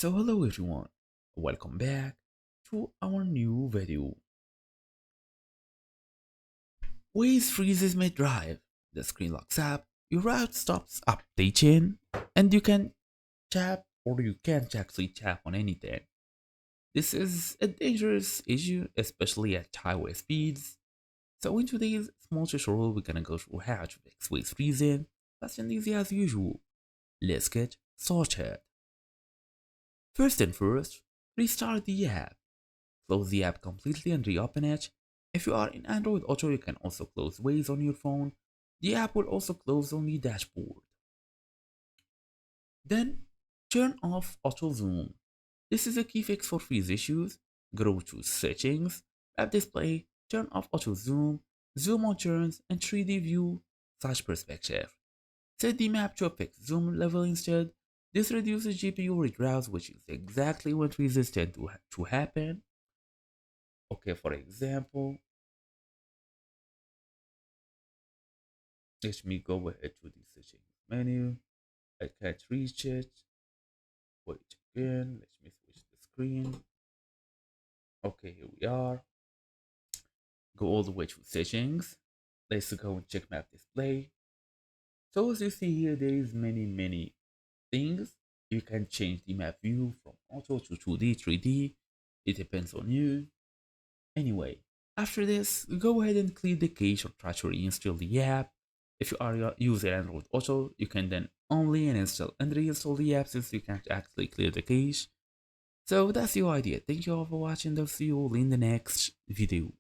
So hello everyone, welcome back to our new video. Waze freezes mid-drive, the screen locks up, your route stops updating, and you can tap or you can't actually tap on anything. This is a dangerous issue, especially at highway speeds. So in today's small tutorial, we're gonna go through how to fix waze freezing, fast and easy as usual. Let's get started. First and first, restart the app. Close the app completely and reopen it. If you are in Android Auto, you can also close Waze on your phone. The app will also close on the dashboard. Then, turn off Auto Zoom. This is a key fix for freeze issues. Go to Settings, App Display, turn off Auto Zoom, Zoom on turns, and 3D view / perspective. Set the map to a fixed zoom level instead. This reduces GPU regrowth, which is exactly what freezes tend to happen. Okay, for example, let me go ahead to the settings menu. I can't reach it. Wait again. Let me switch the screen. Okay, here we are. Go all the way to settings. Let's go and check map display. So as you see here, there is many things. You can change the map view from auto to 2D, 3D. It depends on you. Anyway, after this, go ahead and clear the cache or try to reinstall the app. If you are using Android Auto, you can then only uninstall and reinstall the app since you can't actually clear the cache. So that's your idea. Thank you all for watching. I'll see you all in the next video.